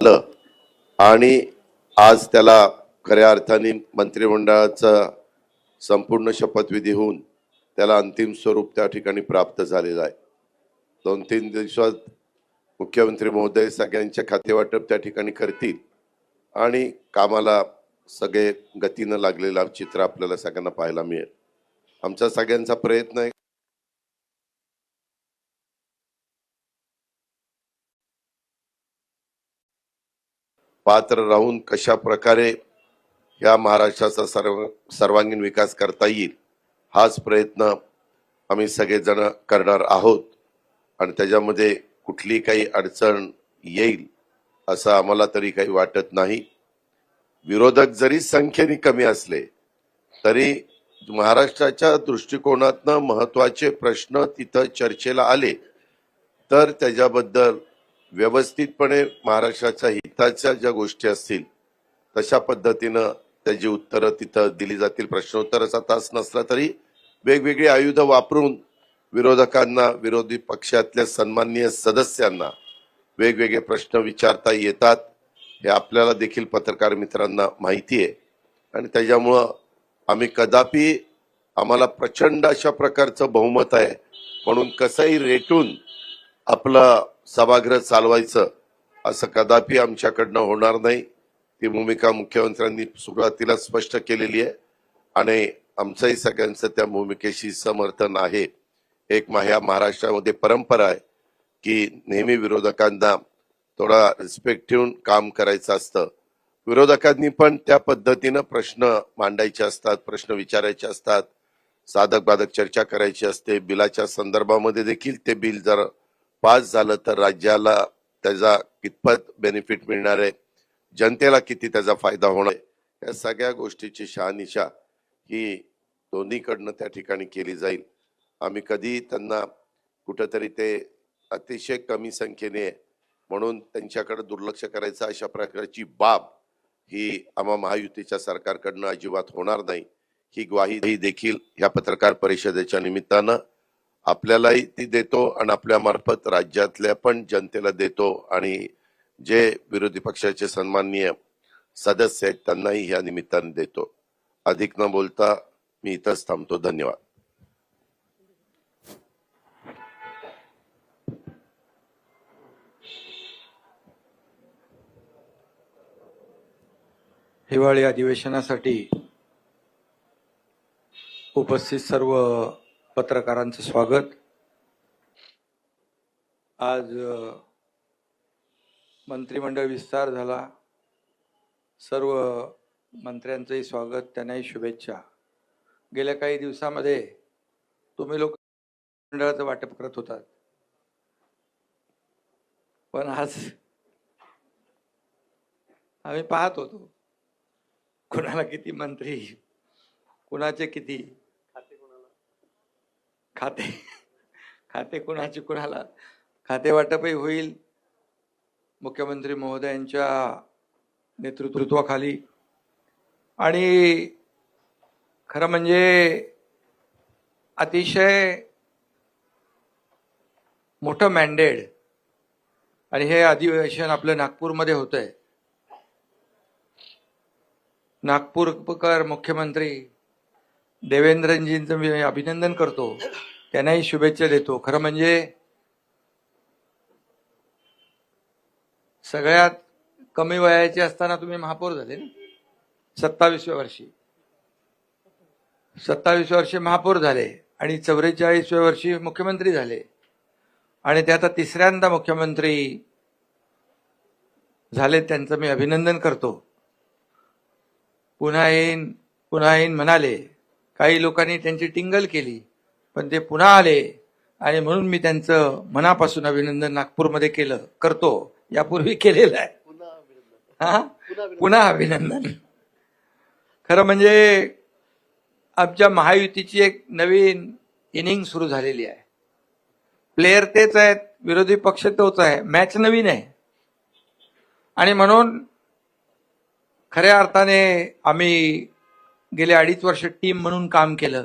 झालं आणि आज त्याला खऱ्या अर्थाने मंत्रिमंडळाचा संपूर्ण शपथविधी होऊन त्याला अंतिम स्वरूप त्या ठिकाणी प्राप्त झालेलं आहे. 2-3 दिवसात मुख्यमंत्री महोदय सगळ्यांच्या खातेवाटप त्या ठिकाणी करतील आणि कामाला सगळे गतीनं लागलेलं चित्र आपल्याला सगळ्यांना पाहायला मिळेल. आमचा सगळ्यांचा प्रयत्न आहे पात्र राहून कशा प्रकारे या महाराष्ट्राचा सर्वांगीण विकास करता येईल हाच प्रयत्न आम्ही सगळेजण करणार आहोत आणि त्याच्यामध्ये कुठली काही अडचण येईल असं आम्हाला तरी काही वाटत नाही. विरोधक जरी संख्येने कमी असले तरी महाराष्ट्राच्या दृष्टिकोनातनं महत्वाचे प्रश्न तिथं चर्चेला आले तर त्याच्याबद्दल व्यवस्थितपणे महाराष्ट्राच्या हिताच्या ज्या गोष्टी असतील तशा पद्धतीनं त्याची उत्तरं तिथं दिली जातील. प्रश्नोत्तराचा तास नसला तरी वेगवेगळी आयुधं वापरून विरोधकांना विरोधी पक्षातल्या सन्माननीय सदस्यांना वेगवेगळे प्रश्न विचारता येतात हे आपल्याला देखील पत्रकार मित्रांना माहिती आहे आणि त्याच्यामुळं आम्ही कदापि आम्हाला प्रचंड अशा प्रकारचं बहुमत आहे म्हणून कसंही रेटून आपलं सभागृह चालवायचं असं कदापि आमच्याकडनं होणार नाही. ती भूमिका मुख्यमंत्र्यांनी सुरुवातीला स्पष्ट केलेली आहे आणि आमचंही सगळ्यांचं त्या भूमिकेशी समर्थन आहे. एक ह्या महाराष्ट्रामध्ये परंपरा आहे की नेहमी विरोधकांना थोडा रिस्पेक्ट ठेवून काम करायचं असतं. विरोधकांनी पण त्या पद्धतीनं प्रश्न मांडायचे असतात, प्रश्न विचारायचे असतात, साधक बाधक चर्चा करायची असते. बिलाच्या संदर्भामध्ये देखील ते बिल जर पास झालं तर राज्याला त्याचा कितपत बेनिफिट मिळणार आहे, जनतेला किती त्याचा फायदा होणार आहे, या सगळ्या गोष्टीची शहानिशा ही दोन्हीकडनं त्या ठिकाणी केली जाईल. आम्ही कधी त्यांना कुठंतरी ते अतिशय कमी संख्येने म्हणून त्यांच्याकडे दुर्लक्ष करायचं अशा प्रकारची बाब ही आम्हा महायुतीच्या सरकारकडनं अजिबात होणार नाही. ही ग्वाही देखील ह्या पत्रकार परिषदेच्या निमित्तानं आपल्यालाही ती देतो आणि आपल्या मार्फत राज्यातल्या पण जनतेला देतो आणि जे विरोधी पक्षाचे सन्माननीय सदस्य आहेत त्यांनाही या निमित्ताने देतो. अधिक न बोलता मी इथंच थांबतो. धन्यवाद. हिवाळी अधिवेशनासाठी उपस्थित सर्व पत्रकारांचं स्वागत. आज मंत्रिमंडळ विस्तार झाला. सर्व मंत्र्यांचंही स्वागत, त्यांनाही शुभेच्छा. गेल्या काही दिवसामध्ये तुम्ही लोक मंडळाचं वाटप करत होतात पण आज आम्ही पाहत होतो कुणाला किती मंत्री, कुणाचे किती खाते कुणाचे कुणाला खाते वाटपही होईल मुख्यमंत्री महोदयांच्या नेतृत्वाखाली. आणि खरं म्हणजे अतिशय मोठं मॅन्डेट आणि हे अधिवेशन आपलं नागपूरमध्ये होतंय. नागपूरकर मुख्यमंत्री देवेंद्रजींचं मी अभिनंदन करतो, त्यांनाही शुभेच्छा देतो. खरं म्हणजे सगळ्यात कमी वयाचे असताना तुम्ही महापौर झाले ना, 27व्या वर्षी 27 वर्षी महापौर झाले आणि 44व्या वर्षी मुख्यमंत्री झाले आणि ते आता तिसऱ्यांदा मुख्यमंत्री झाले. त्यांचं मी अभिनंदन करतो. पुन्हा येईन म्हणाले. काही लोकांनी त्यांची टिंगल केली पण ते पुन्हा आले आणि म्हणून मी त्यांचं मनापासून अभिनंदन नागपूरमध्ये करतो. यापूर्वी केलेलं आहे. पुन्हा अभिनंदन. खरं म्हणजे आमच्या महायुतीची एक नवीन इनिंग सुरू झालेली आहे. प्लेयर तेच आहेत, विरोधी पक्ष तोच आहे, मॅच नवीन आहे आणि म्हणून खऱ्या अर्थाने आम्ही गेले 2.5 वर्ष टीम म्हणून काम केलं.